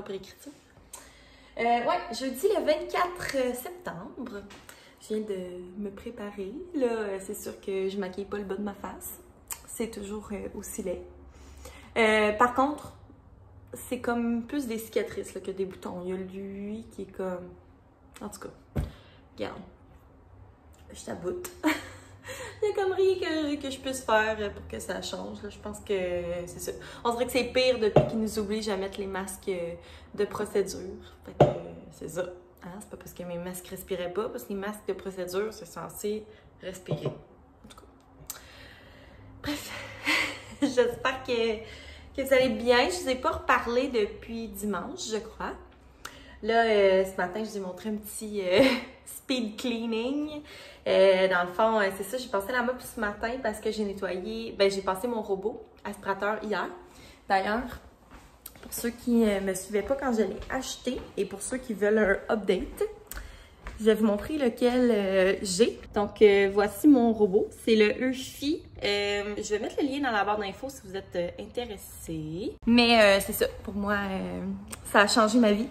propre écriture. Ouais, jeudi le 24 septembre, je viens de me préparer. Là, c'est sûr que je maquille pas le bas de ma face. C'est toujours aussi laid. Par contre, c'est comme plus des cicatrices là, que des boutons. Il y a lui qui est comme... En tout cas, regarde. Je t'aboute. Il y a comme rien que je puisse faire pour que ça change. Là. Je pense que c'est ça. On dirait que c'est pire depuis qu'ils nous obligent à mettre les masques de procédure. Fait que c'est ça. Hein? C'est pas parce que mes masques respiraient pas, parce que les masques de procédure, c'est censé respirer. En tout cas. Bref. J'espère que vous allez bien. Je vous ai pas reparlé depuis dimanche, je crois. Là, ce matin, je vous ai montré un petit speed cleaning. Dans le fond, c'est ça, j'ai passé la mop ce matin parce que j'ai nettoyé, j'ai passé mon robot aspirateur hier. D'ailleurs, pour ceux qui ne me suivaient pas quand je l'ai acheté et pour ceux qui veulent un update, je vais vous montrer lequel j'ai. Donc, voici mon robot. C'est le Eufy. Je vais mettre le lien dans la barre d'infos si vous êtes intéressés. Mais c'est ça, pour moi, ça a changé ma vie.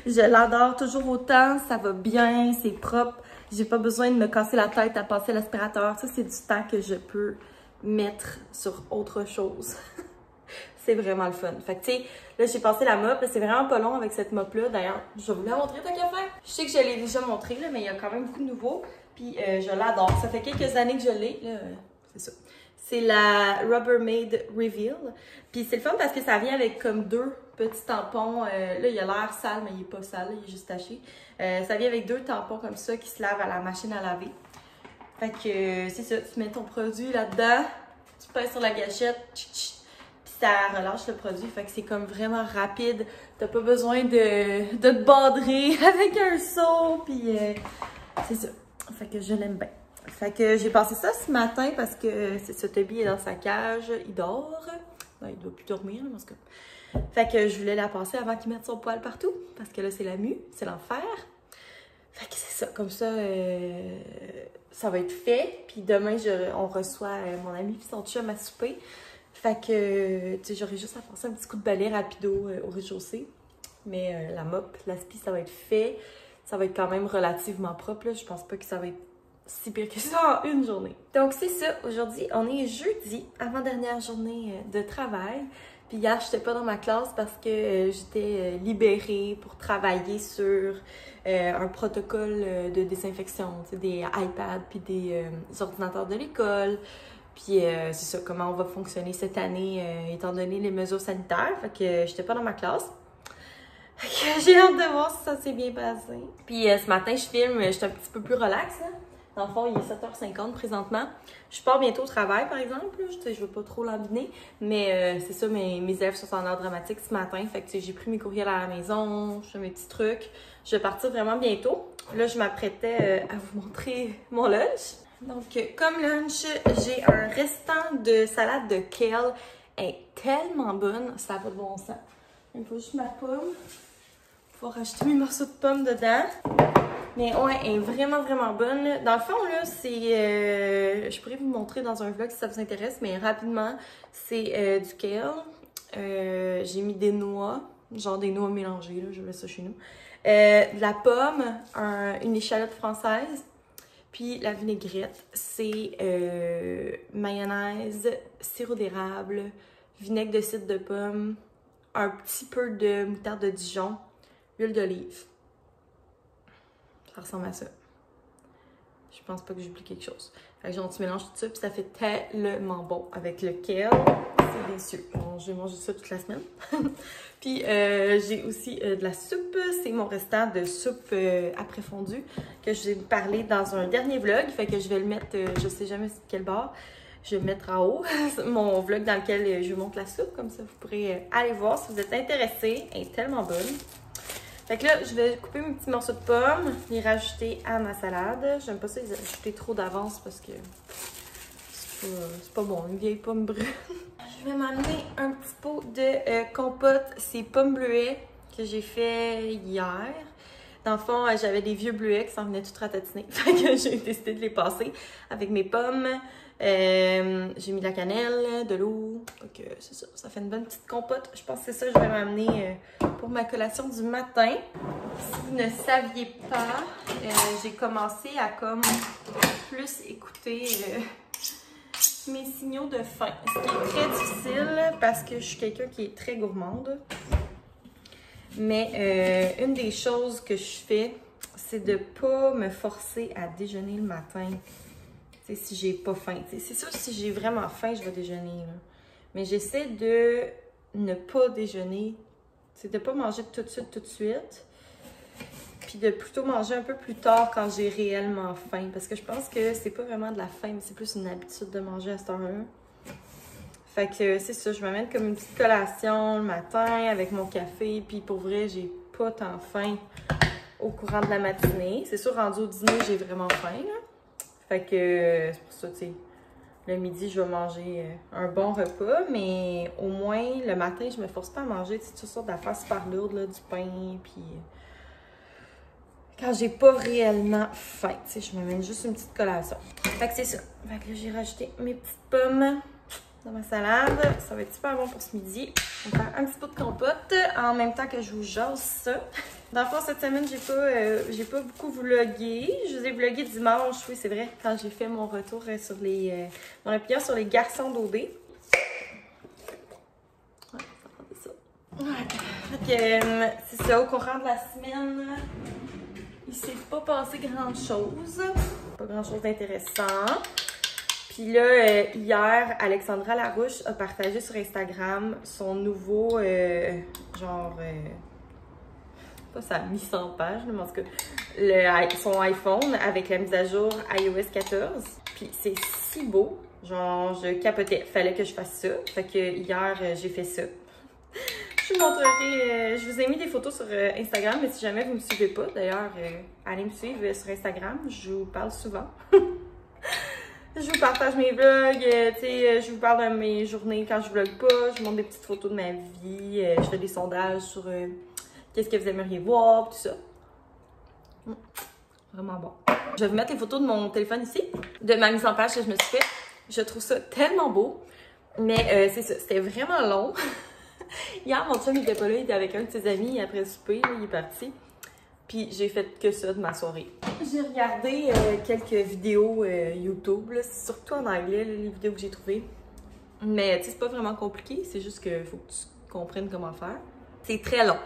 Je l'adore toujours autant, ça va bien, c'est propre. J'ai pas besoin de me casser la tête à passer l'aspirateur. Ça, c'est du temps que je peux mettre sur autre chose. C'est vraiment le fun. Fait que, tu sais, là, j'ai passé la mop. C'est vraiment pas long avec cette mop-là. D'ailleurs, je vais vous la montrer, tant qu'à faire. Je sais que je l'ai déjà montré, là, mais il y a quand même beaucoup de nouveaux. Puis, je l'adore. Ça fait quelques années que je l'ai, là. C'est ça. C'est la Rubbermaid Reveal. Puis, c'est le fun parce que ça vient avec comme deux petits tampons. Là, il a l'air sale, mais il est pas sale. Là, il est juste taché. Ça vient avec deux tampons comme ça qui se lavent à la machine à laver. Fait que, c'est ça. Tu mets ton produit là-dedans. Tu pèses sur la gâchette. Ça relâche le produit, fait que c'est comme vraiment rapide. T'as pas besoin de te badrer avec un seau, puis c'est ça. Fait que je l'aime bien. Fait que j'ai passé ça ce matin parce que c'est ça, Toby est dans sa cage, il dort. Non, il doit plus dormir, en tout cas. Fait que je voulais la passer avant qu'il mette son poil partout, parce que là, c'est la mue, c'est l'enfer. Fait que c'est ça, comme ça, ça va être fait. Puis demain, on reçoit mon ami et son chum à souper. Fait que, tu sais, j'aurais juste à passer un petit coup de balai rapido au rez-de-chaussée. Mais la mop, l'aspi, ça va être fait. Ça va être quand même relativement propre, là. Je pense pas que ça va être si pire que ça en une journée. Donc, c'est ça. Aujourd'hui, on est jeudi, avant-dernière journée de travail. Puis hier, j'étais pas dans ma classe parce que j'étais libérée pour travailler sur un protocole de désinfection. Tu sais, des iPads puis des ordinateurs de l'école. Puis c'est ça, comment on va fonctionner cette année, étant donné les mesures sanitaires. Fait que j'étais pas dans ma classe. Fait que j'ai hâte de voir si ça s'est bien passé. Puis ce matin, je filme, j'étais un petit peu plus relax. Hein. Dans le fond, il est 7h50 présentement. Je pars bientôt au travail, par exemple. Je veux pas trop l'embiner. Mais c'est ça, mes élèves sont en art dramatique ce matin. Fait que j'ai pris mes courriels à la maison, je fais mes petits trucs. Je vais partir vraiment bientôt. Là, je m'apprêtais à vous montrer mon lunch. Donc, comme lunch, j'ai un restant de salade de kale. Elle est tellement bonne, ça n'a pas de bon sens. Il faut juste ma pomme. Il faut rajouter mes morceaux de pommes dedans. Mais ouais, elle est vraiment, vraiment bonne. Dans le fond, là, c'est... je pourrais vous montrer dans un vlog si ça vous intéresse, mais rapidement, c'est du kale. J'ai mis des noix, genre des noix mélangées, là, je mets ça chez nous. De la pomme, une échalote française. Puis la vinaigrette, c'est mayonnaise, sirop d'érable, vinaigre de cidre de pomme, un petit peu de moutarde de Dijon, huile d'olive. Ça ressemble à ça. Je pense pas que j'oublie quelque chose. Fait que tu mélanges tout ça, puis ça fait tellement bon avec le kale. C'est délicieux. Bon, je vais manger ça toute la semaine. Puis j'ai aussi de la soupe. C'est mon restant de soupe après fondue que je vais vous parler dans un dernier vlog. Fait que je vais le mettre, je sais jamais sur quel bord. Je vais le mettre en haut. Mon vlog dans lequel je vous montre la soupe. Comme ça, vous pourrez aller voir si vous êtes intéressés. Elle est tellement bonne. Fait que là, je vais couper mes petits morceaux de pommes, les rajouter à ma salade. J'aime pas ça les ajouter trop d'avance parce que c'est pas bon, une vieille pomme brune. Je vais m'amener un petit pot de compote. C'est pommes bleuets que j'ai fait hier. Dans le fond, j'avais des vieux bleuets qui s'en venaient tout ratatiner. Fait que j'ai décidé de les passer avec mes pommes. J'ai mis de la cannelle, de l'eau. Donc, c'est ça. Ça fait une bonne petite compote. Je pense que c'est ça que je vais m'amener pour ma collation du matin. Si vous ne saviez pas, j'ai commencé à comme plus écouter mes signaux de faim. Ce qui est très difficile parce que je suis quelqu'un qui est très gourmande. Mais une des choses que je fais, c'est de ne pas me forcer à déjeuner le matin. T'sais, si j'ai pas faim. C'est sûr, si j'ai vraiment faim, je vais déjeuner. Là. Mais j'essaie de ne pas déjeuner. C'est de ne pas manger tout de suite. Puis de plutôt manger un peu plus tard quand j'ai réellement faim. Parce que je pense que c'est pas vraiment de la faim, mais c'est plus une habitude de manger à cette heure-là. Fait que c'est ça, je m'amène comme une petite collation le matin avec mon café. Puis pour vrai, j'ai pas tant faim au courant de la matinée. C'est sûr, rendu au dîner, j'ai vraiment faim. Là. Fait que c'est pour ça, tu sais, le midi, je vais manger un bon repas. Mais au moins, le matin, je me force pas à manger toutes sortes d'affaires super lourdes, là, du pain. Puis quand j'ai pas réellement faim, tu sais, je m'amène juste une petite collation. Fait que c'est ça. Fait que là, j'ai rajouté mes petites pommes dans ma salade. Ça va être super bon pour ce midi. On va faire un petit peu de compote en même temps que je vous jase ça. Dans le fond, cette semaine, j'ai pas beaucoup vlogué. Je vous ai vlogué dimanche, oui, c'est vrai, quand j'ai fait mon retour sur mon opinion sur les garçons d'OD. Ouais, ça prend ça. Ouais. Fait que c'est ça, au courant de la semaine, il s'est pas passé grand-chose. Pas grand-chose d'intéressant. Puis là, hier, Alexandra Larouche a partagé sur Instagram son nouveau, pas sa mise en page, mais en tout cas, son iPhone avec la mise à jour iOS 14. Puis c'est si beau, genre je capotais, fallait que je fasse ça. Fait que hier, j'ai fait ça. Je vous montrerai, je vous ai mis des photos sur Instagram, mais si jamais vous me suivez pas, d'ailleurs, allez me suivre sur Instagram, je vous parle souvent. Je vous partage mes vlogs, tu sais, je vous parle de mes journées quand je vlog pas, je vous montre des petites photos de ma vie, je fais des sondages sur qu'est-ce que vous aimeriez voir, tout ça. Vraiment bon. Je vais vous mettre les photos de mon téléphone ici, de ma mise en page que je me suis fait. Je trouve ça tellement beau, mais c'est ça, c'était vraiment long. Hier, mon chum n'était pas là, il était avec un de ses amis, après le souper, là, il est parti. Puis j'ai fait que ça de ma soirée. J'ai regardé quelques vidéos YouTube, là, surtout en anglais, là, les vidéos que j'ai trouvées. Mais tu sais, c'est pas vraiment compliqué, c'est juste qu'il faut que tu comprennes comment faire. C'est très long.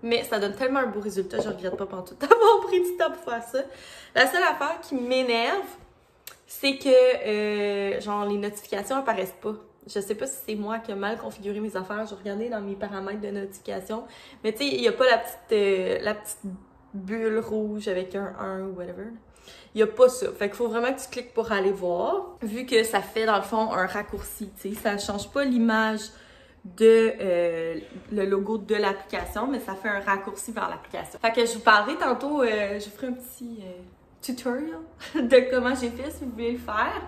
Mais ça donne tellement un beau résultat, je regrette pas pendant tout avoir pris du temps pour faire ça. La seule affaire qui m'énerve, c'est que genre les notifications apparaissent pas. Je sais pas si c'est moi qui ai mal configuré mes affaires. Je regardais dans mes paramètres de notification. Mais tu sais, il n'y a pas la petite bulle rouge avec un 1 ou whatever. Il n'y a pas ça. Fait qu'il faut vraiment que tu cliques pour aller voir. Vu que ça fait, dans le fond, un raccourci. Tu sais, ça ne change pas l'image de le logo de l'application, mais ça fait un raccourci vers l'application. Fait que je vous parlerai tantôt, je ferai un petit tutorial de comment j'ai fait si vous voulez le faire.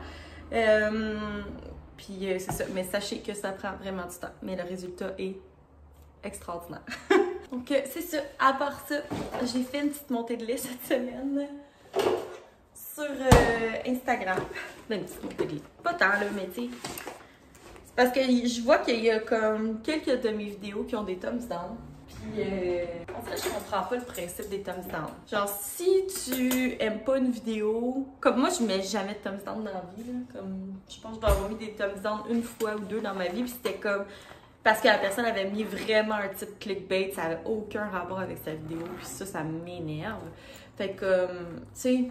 Puis c'est ça, mais sachez que ça prend vraiment du temps. Mais le résultat est extraordinaire. Donc c'est ça, à part ça, j'ai fait une petite montée de lait cette semaine sur Instagram. Une petite montée de lait. Pas tant là, mais tu sais. C'est parce que je vois qu'il y a comme quelques de mes vidéos qui ont des thumbs down. Puis en fait, je comprends pas le principe des thumbs down. Genre, si tu aimes pas une vidéo, comme moi, je mets jamais de thumbs down dans la vie. Là. Comme, je pense que je dois avoir mis des thumbs down une fois ou deux dans ma vie. Puis c'était comme, parce que la personne avait mis vraiment un type clickbait, ça avait aucun rapport avec sa vidéo. Puis ça m'énerve. Fait que, tu sais,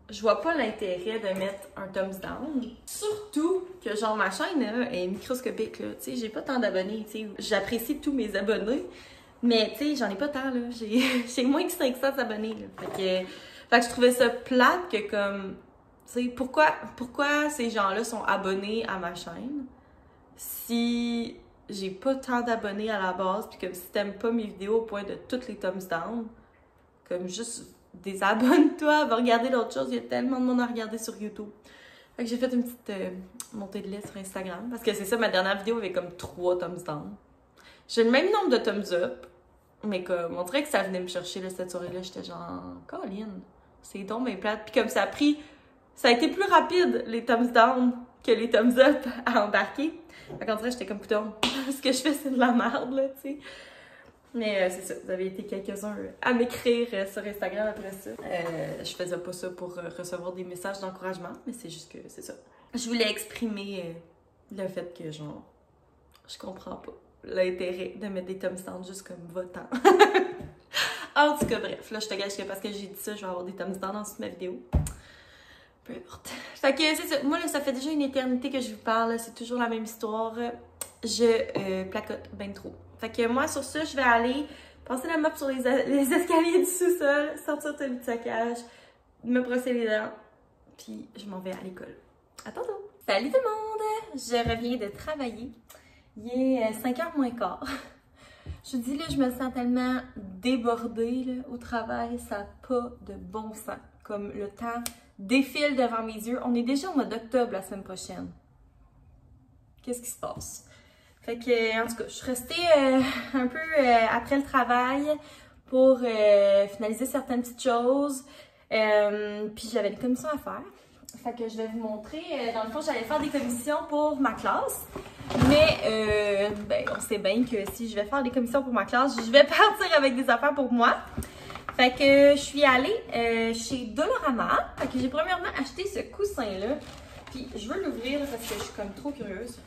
je vois pas l'intérêt de mettre un thumbs down. Surtout que, genre, ma chaîne là, est microscopique. Là. Tu sais, j'ai pas tant d'abonnés. Tu sais, j'apprécie tous mes abonnés. Mais, tu sais, j'en ai pas tant, là. J'ai moins que 500 abonnés, là. Fait que je trouvais ça plate que, comme, tu sais, pourquoi ces gens-là sont abonnés à ma chaîne si j'ai pas tant d'abonnés à la base, puis comme si t'aimes pas mes vidéos au point de toutes les thumbs down, comme juste désabonne-toi, va regarder d'autres choses, il y a tellement de monde à regarder sur YouTube. Fait que j'ai fait une petite montée de lait sur Instagram, parce que c'est ça, ma dernière vidéo avait comme 3 thumbs down. J'ai le même nombre de thumbs up, Mais comme, on dirait que ça venait me chercher, là, cette soirée-là. J'étais genre, Colin, c'est donc mes plates. Puis comme ça a pris, ça a été plus rapide, les thumbs down, que les thumbs up à embarquer. Fait qu'on dirait que j'étais comme, putain, ce que je fais, c'est de la merde, là, tu sais. Mais c'est ça, vous avez été quelques-uns à m'écrire sur Instagram après ça. Je faisais pas ça pour recevoir des messages d'encouragement, mais c'est juste que c'est ça. Je voulais exprimer le fait que, genre, je comprends pas l'intérêt de mettre des thumbs down juste comme votant. En tout cas, bref, là, je te gâche que parce que j'ai dit ça, je vais avoir des thumbs down dans toute ma vidéo. Peu importe. Fait que c'est ça. Moi, là, ça fait déjà une éternité que je vous parle. C'est toujours la même histoire. Je placote ben trop. Fait que moi, sur ça, je vais aller passer la mop sur les escaliers du sous-sol, sortir tout le saccage, me brosser les dents, puis je m'en vais à l'école. À tantôt! Salut tout le monde! Je reviens de travailler. Il est 5h moins quart. Je vous dis, là, je me sens tellement débordée là, au travail, ça n'a pas de bon sens. Comme le temps défile devant mes yeux. On est déjà au mois d'octobre la semaine prochaine. Qu'est-ce qui se passe? Fait que, en tout cas, je suis restée un peu après le travail pour finaliser certaines petites choses. Puis j'avais des commissions à faire. Fait que je vais vous montrer. Dans le fond, j'allais faire des commissions pour ma classe. Mais ben, on sait bien que si je vais faire des commissions pour ma classe, je vais partir avec des affaires pour moi. Fait que je suis allée chez Dollarama. Fait que j'ai premièrement acheté ce coussin-là. Puis je veux l'ouvrir parce que je suis comme trop curieuse.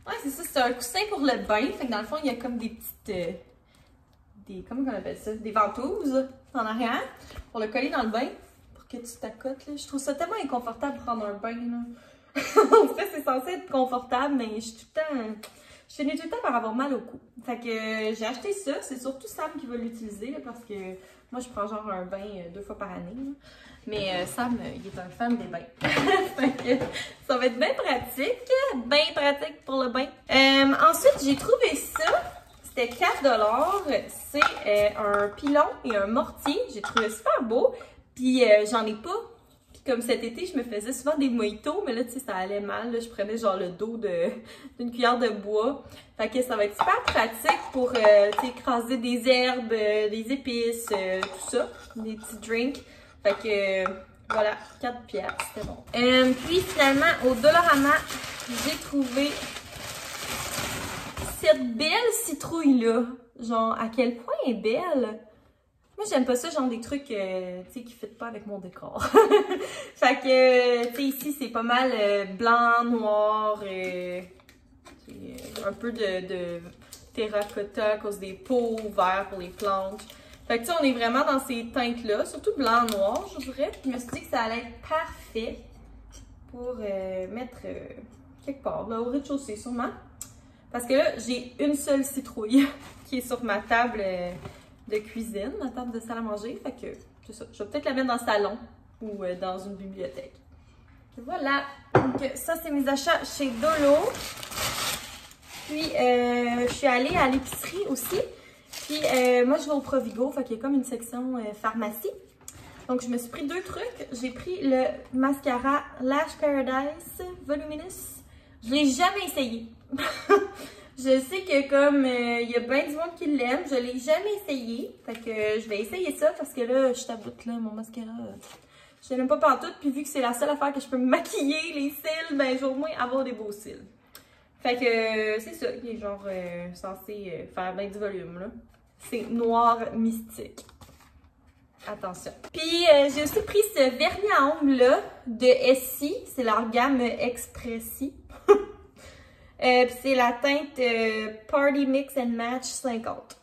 Ouais, c'est ça, c'est un coussin pour le bain. Fait que dans le fond, il y a comme des petites... comment on appelle ça? Des ventouses en arrière pour le coller dans le bain. Pour que tu t'accotes, là. Je trouve ça tellement inconfortable de prendre un bain, là. En fait, c'est censé être confortable, mais je suis tout le temps... Je finis tout le temps par avoir mal au cou. Fait que j'ai acheté ça. C'est surtout Sam qui va l'utiliser, là, parce que moi, je prends genre un bain 2 fois par année, là. Mais Sam, il est un fan des bains. Fait que ça va être bien pratique pour le bain. Ensuite, j'ai trouvé ça. C'était 4$. C'est un pilon et un mortier. J'ai trouvé super beau. Puis j'en ai pas. Puis comme cet été, je me faisais souvent des mojitos, mais là, tu sais, ça allait mal. Là, je prenais genre le dos d'une cuillère de bois. Fait que ça va être super pratique pour tu sais, écraser des herbes, des épices, tout ça. Des petits drinks. Fait que voilà, 4$, c'était bon. Puis finalement, au Dollarama, j'ai trouvé cette belle citrouille-là. Genre, à quel point elle est belle. Moi, j'aime pas ça, genre des trucs, tu sais, qui ne fitent pas avec mon décor. Fait que, tu sais, ici, c'est pas mal blanc, noir, un peu de terracotta à cause des pots, vert pour les plantes. Fait que, tu sais, on est vraiment dans ces teintes-là, surtout blanc-noir, je dirais. Puis je me suis dit que ça allait être parfait pour mettre quelque part, là, au rez-de-chaussée, sûrement. Parce que là, j'ai une seule citrouille qui est sur ma table de cuisine, ma table de salle à manger. Fait que, c'est ça. Je vais peut-être la mettre dans le salon ou dans une bibliothèque. Et voilà. Donc, ça, c'est mes achats chez Dolo. Puis, je suis allée à l'épicerie aussi. Puis, moi, je vais au Provigo, fait qu'il y a comme une section pharmacie. Donc, je me suis pris 2 trucs. J'ai pris le mascara Lash Paradise Voluminous. Je l'ai jamais essayé. Je sais que comme il y a bien du monde qui l'aime, je l'ai jamais essayé. Fait que je vais essayer ça parce que là, je taboute là, mon mascara. Je l'aime pas pantoute. Puis vu que c'est la seule affaire que je peux me maquiller les cils, ben, je vais au moins avoir des beaux cils. Fait que c'est ça, il est genre censé faire bien du volume, là. C'est noir mystique. Attention. Puis j'ai aussi pris ce vernis à ongles là de Essie. C'est leur gamme Expressi. Puis c'est la teinte Party Mix and Match 50.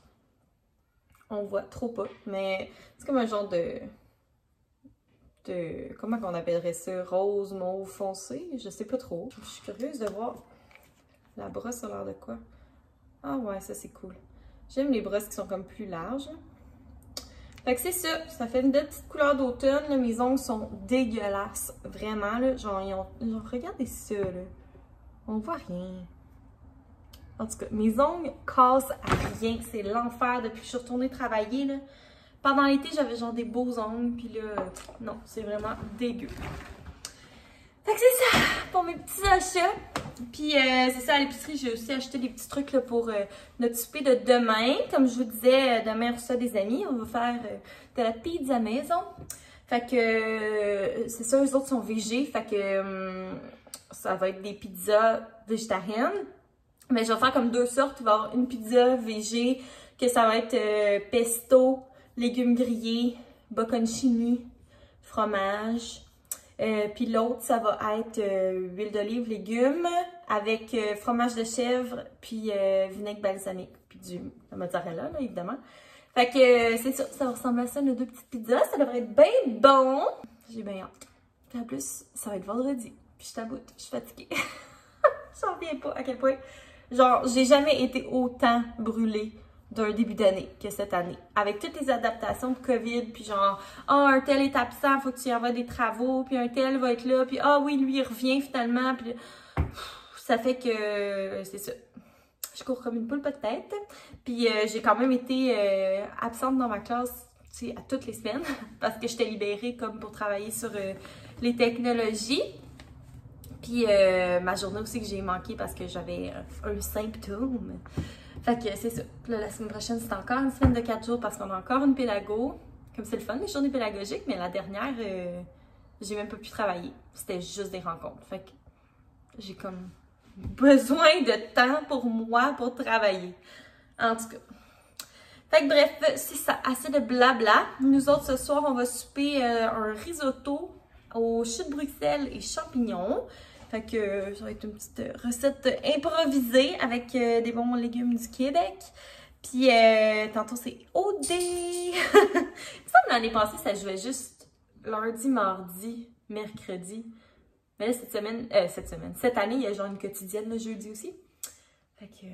On voit trop pas, mais c'est comme un genre de comment qu'on appellerait ça? Rose, mauve, foncé? Je sais pas trop. Je suis curieuse de voir. La brosse a l'air de quoi? Ah ouais, ça c'est cool. J'aime les brosses qui sont comme plus larges. Fait que c'est ça. Ça fait une belle petite couleur d'automne. Mes ongles sont dégueulasses. Vraiment, là. Genre, regardez ça, là. On voit rien. En tout cas, mes ongles cassent à rien. C'est l'enfer depuis que je suis retournée travailler, là. Pendant l'été, j'avais genre des beaux ongles. Puis là, non, c'est vraiment dégueu. Fait que c'est ça pour mes petits achats. Puis c'est ça, à l'épicerie, j'ai aussi acheté des petits trucs là, pour notre souper de demain. Comme je vous disais, demain on reçoit des amis, on va faire de la pizza maison. Fait que c'est ça, eux autres sont végés, fait que ça va être des pizzas végétariennes. Mais je vais faire comme deux sortes, il va y avoir une pizza végé, que ça va être pesto, légumes grillés, bocconcini, fromage. Puis l'autre, ça va être huile d'olive, légumes, avec fromage de chèvre, puis vinaigre balsamique, puis du mozzarella, là, évidemment. Fait que c'est ça, ça va ressembler à ça, nos deux petites pizzas. Ça devrait être bien bon. J'ai bien hâte. Puis en plus, ça va être vendredi. Puis je t'aboute, je suis fatiguée. J'en reviens pas à quel point. Genre, j'ai jamais été autant brûlée d'un début d'année que cette année. Avec toutes les adaptations de COVID, puis genre, ah, un tel est absent, faut que tu y envoies des travaux, puis un tel va être là, puis ah oui, lui, il revient finalement, puis ça fait que c'est ça. Je cours comme une poule pas de tête. Puis j'ai quand même été absente dans ma classe, tu sais, à toutes les semaines, parce que j'étais libérée comme pour travailler sur les technologies. Puis ma journée aussi que j'ai manqué parce que j'avais un symptôme. Fait que c'est ça. Puis là, la semaine prochaine, c'est encore une semaine de 4 jours parce qu'on a encore une pédago. Comme c'est le fun, les journées pédagogiques, mais la dernière, j'ai même pas pu travailler. C'était juste des rencontres. Fait que j'ai comme besoin de temps pour moi pour travailler. En tout cas. Fait que bref, c'est ça. Assez de blabla. Nous autres, ce soir, on va souper un risotto aux choux de Bruxelles et champignons. Fait que ça va être une petite recette improvisée avec des bons légumes du Québec. Puis tantôt, c'est OD! Il me semble l'année passée, ça jouait juste lundi, mardi, mercredi. Mais là, cette année, il y a genre une quotidienne le jeudi aussi. Fait que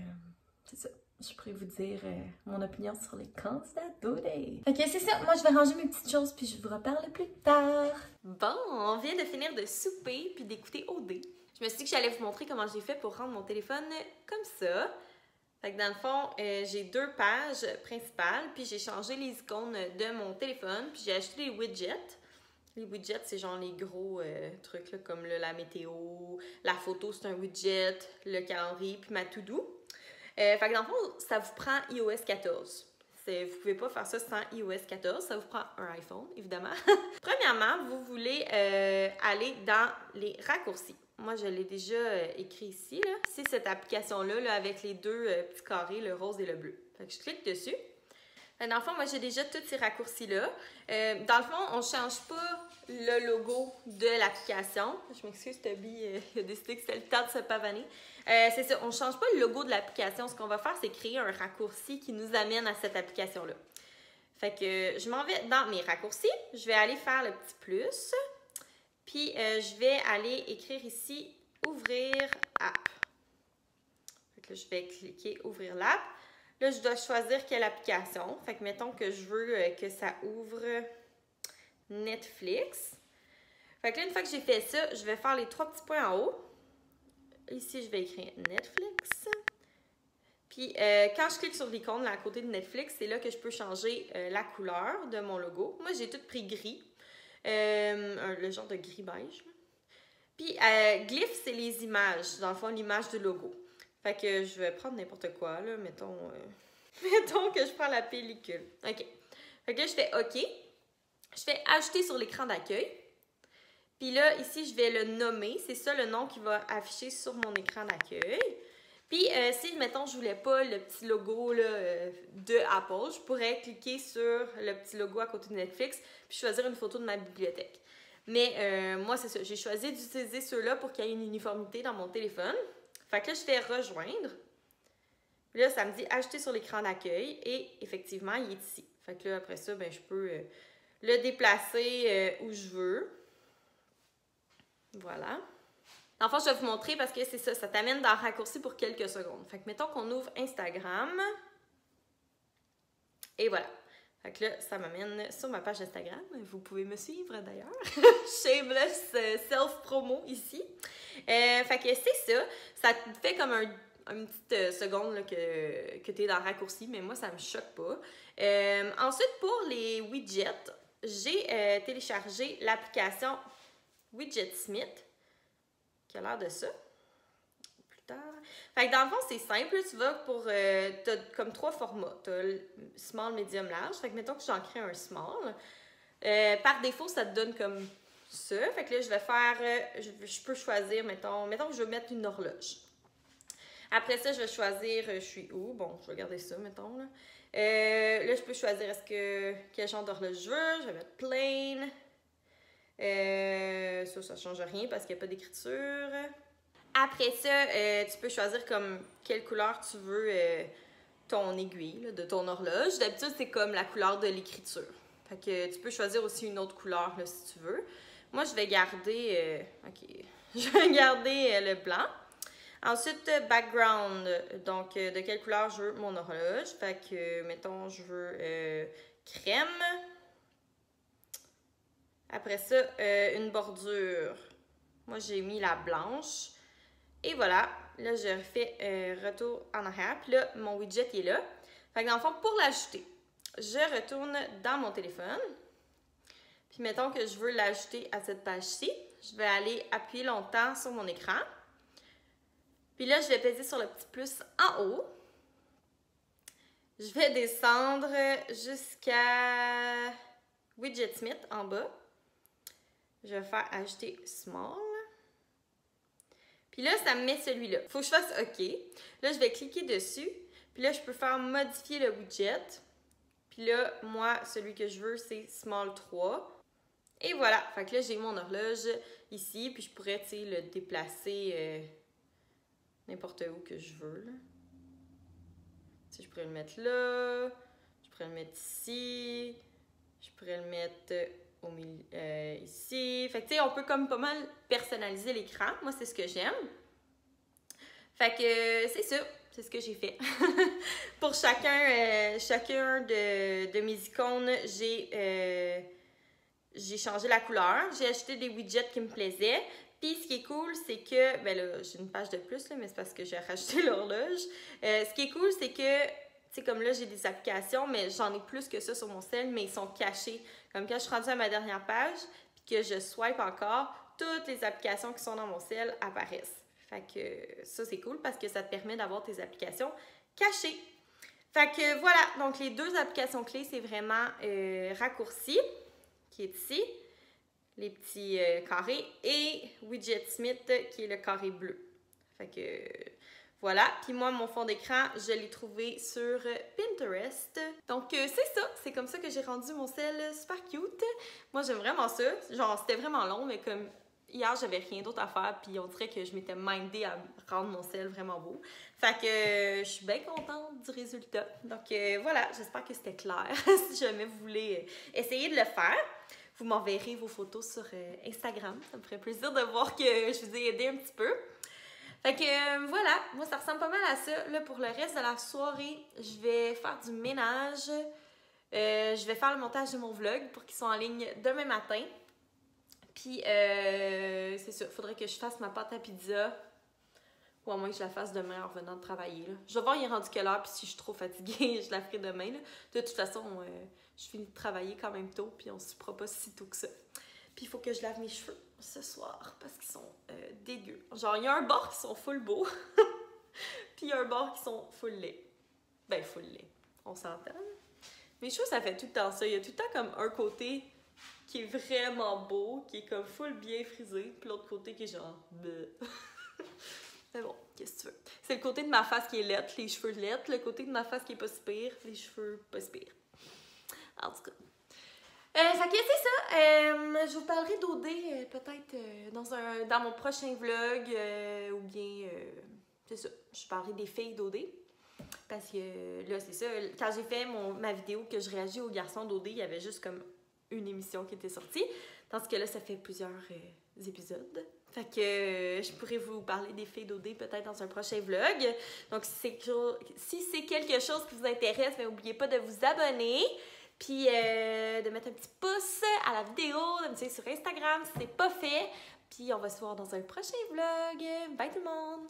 c'est ça. Je pourrais vous dire mon opinion sur les candidats d'OD. Fait que c'est ça. Moi, je vais ranger mes petites choses puis je vous reparle plus tard. Bon, on vient de finir de souper puis d'écouter OD. Je me suis dit que j'allais vous montrer comment j'ai fait pour rendre mon téléphone comme ça. Fait que dans le fond, j'ai deux pages principales puis j'ai changé les icônes de mon téléphone puis j'ai acheté les widgets. Les widgets, c'est genre les gros trucs là, comme là, la météo, la photo, c'est un widget, le calendrier puis ma to-do. Fait que dans le fond, ça vous prend iOS 14. Vous pouvez pas faire ça sans iOS 14. Ça vous prend un iPhone, évidemment. Premièrement, vous voulez aller dans les raccourcis. Moi, je l'ai déjà écrit ici. C'est cette application-là là, avec les deux petits carrés, le rose et le bleu. Fait que je clique dessus. Dans le fond, moi, j'ai déjà tous ces raccourcis-là. Dans le fond, on ne change pas le logo de l'application. Je m'excuse, Toby, il a décidé que c'était le temps de se pavaner. C'est ça, on ne change pas le logo de l'application. Ce qu'on va faire, c'est créer un raccourci qui nous amène à cette application-là. Fait que je m'en vais dans mes raccourcis. Je vais aller faire le petit plus. Puis, je vais aller écrire ici « Ouvrir app ». Fait que là, je vais cliquer « Ouvrir l'app ». Là, je dois choisir quelle application. Fait que mettons que je veux que ça ouvre Netflix. Fait que là, une fois que j'ai fait ça, je vais faire les trois petits points en haut. Ici, je vais écrire Netflix. Puis, quand je clique sur l'icône à côté de Netflix, c'est là que je peux changer la couleur de mon logo. Moi, j'ai tout pris gris. Le genre de gris beige. Puis, glyph, c'est les images. Dans le fond, l'image du logo. Fait que je vais prendre n'importe quoi, là. Mettons que je prends la pellicule. OK. Fait que là, je fais OK. Je fais ajouter sur l'écran d'accueil. Puis là, ici, je vais le nommer. C'est ça le nom qui va afficher sur mon écran d'accueil. Puis, si, mettons, je voulais pas le petit logo là, de Apple, je pourrais cliquer sur le petit logo à côté de Netflix puis choisir une photo de ma bibliothèque. Mais moi, c'est ça. J'ai choisi d'utiliser ceux-là pour qu'il y ait une uniformité dans mon téléphone. Fait que là, je fais rejoindre. Puis là, ça me dit ajouter sur l'écran d'accueil. Et effectivement, il est ici. Fait que là, après ça, ben, je peux le déplacer où je veux. Voilà. Enfin, je vais vous montrer parce que c'est ça, ça t'amène dans le raccourci pour quelques secondes. Fait que mettons qu'on ouvre Instagram. Et voilà. Fait que là, ça m'amène sur ma page Instagram. Vous pouvez me suivre d'ailleurs. Shameless self-promo ici. Fait que c'est ça. Ça te fait comme une petite seconde là, que tu es dans le raccourci, mais moi, ça me choque pas. Ensuite, pour les widgets, j'ai téléchargé l'application Widgetsmith, qui a l'air de ça. tard. Fait que dans le fond, c'est simple. Tu vas pour... t'as comme 3 formats. T'as le small, medium, large. Fait que mettons que j'en crée un small. Par défaut, ça te donne comme ça. Fait que là, je vais faire... je peux choisir, mettons que je veux mettre une horloge. Après ça, je vais choisir... je suis où? Bon, je vais garder ça, mettons. Là, je peux choisir quel genre d'horloge je veux. Je vais mettre plain. Ça change rien parce qu'il n'y a pas d'écriture. Après ça, tu peux choisir comme quelle couleur tu veux ton aiguille là, de ton horloge. D'habitude, c'est comme la couleur de l'écriture. Fait que tu peux choisir aussi une autre couleur là, si tu veux. Moi, je vais garder... je vais garder le blanc. Ensuite, background. Donc, de quelle couleur je veux mon horloge. Fait que, mettons, je veux crème. Après ça, une bordure. Moi, j'ai mis la blanche. Et voilà. Là, je refais retour en arrière. Puis là, mon widget il est là. Fait que dans le fond, pour l'ajouter, je retourne dans mon téléphone. Puis mettons que je veux l'ajouter à cette page-ci. Je vais aller appuyer longtemps sur mon écran. Puis là, je vais peser sur le petit plus en haut. Je vais descendre jusqu'à Widget Smith en bas. Je vais faire ajouter small. Puis là, ça me met celui-là. Il faut que je fasse OK. Là, je vais cliquer dessus. Puis là, je peux faire modifier le widget. Puis là, moi, celui que je veux, c'est small 3. Et voilà. Fait que là, j'ai mon horloge ici. Puis je pourrais, tu sais, le déplacer... n'importe où que je veux. Là. Tu sais, je pourrais le mettre là. Je pourrais le mettre ici. Je pourrais le mettre au milieu, ici. Fait que tu sais, on peut comme pas mal personnaliser l'écran. Moi, c'est ce que j'aime. Fait que c'est ça. C'est ce que j'ai fait. Pour chacun de mes icônes, j'ai changé la couleur. J'ai acheté des widgets qui me plaisaient. Puis, ce qui est cool, c'est que... Ben là, j'ai une page de plus, là, mais c'est parce que j'ai rajouté l'horloge. Ce qui est cool, c'est que... Tu sais, comme là, j'ai des applications, mais j'en ai plus que ça sur mon cell, mais ils sont cachés. Comme quand je suis rendue à ma dernière page, puis que je swipe encore, toutes les applications qui sont dans mon cell apparaissent. Fait que ça, c'est cool parce que ça te permet d'avoir tes applications cachées. Fait que voilà, donc les 2 applications clés, c'est vraiment Raccourci, qui est ici. Les petits carrés, et Widget Smith qui est le carré bleu. Fait que voilà. Puis moi, mon fond d'écran, je l'ai trouvé sur Pinterest. Donc c'est ça, c'est comme ça que j'ai rendu mon sel super cute. Moi, j'aime vraiment ça. Genre, c'était vraiment long, mais comme hier, j'avais rien d'autre à faire, puis on dirait que je m'étais mindée à rendre mon sel vraiment beau. Fait que je suis bien contente du résultat. Donc voilà, j'espère que c'était clair. Si jamais vous voulez essayer de le faire, vous m'enverrez vos photos sur Instagram. Ça me ferait plaisir de voir que je vous ai aidé un petit peu. Fait que voilà, moi ça ressemble pas mal à ça. Là, pour le reste de la soirée, je vais faire du ménage. Je vais faire le montage de mon vlog pour qu'il soit en ligne demain matin. Puis c'est ça, il faudrait que je fasse ma pâte à pizza. Ou à moins que je la fasse demain en revenant de travailler. Là. Je vais voir il est rendu quelle heure, puis si je suis trop fatiguée, je la ferai demain. Là. De toute façon, je finis de travailler quand même tôt, puis on se fera pas si tôt que ça. Puis il faut que je lave mes cheveux ce soir, parce qu'ils sont dégueux. Genre, il y a un bord qui sont full beau, puis il y a un bord qui sont full laid. Ben, full laid, on s'entend. Mes cheveux, ça fait tout le temps ça. Il y a tout le temps comme un côté qui est vraiment beau, qui est comme full bien frisé, puis l'autre côté qui est genre... Mais bon, qu'est-ce que tu veux? C'est le côté de ma face qui est laite, les cheveux laides, le côté de ma face qui est pas si pire, les cheveux pas si pire. En tout cas. Fait que c'est ça. Je vous parlerai d'OD peut-être dans mon prochain vlog ou bien, c'est ça, je parlerai des filles d'OD. Parce que là, c'est ça, quand j'ai fait ma vidéo que je réagis aux garçons d'OD, il y avait juste comme une émission qui était sortie. Tandis que là, ça fait plusieurs épisodes. Fait que je pourrais vous parler des filles d'OD peut-être dans un prochain vlog. Donc, si c'est quelque chose qui vous intéresse, n'oubliez pas de vous abonner. Puis de mettre un petit pouce à la vidéo, de me suivre sur Instagram si c'est pas fait. Puis on va se voir dans un prochain vlog. Bye tout le monde!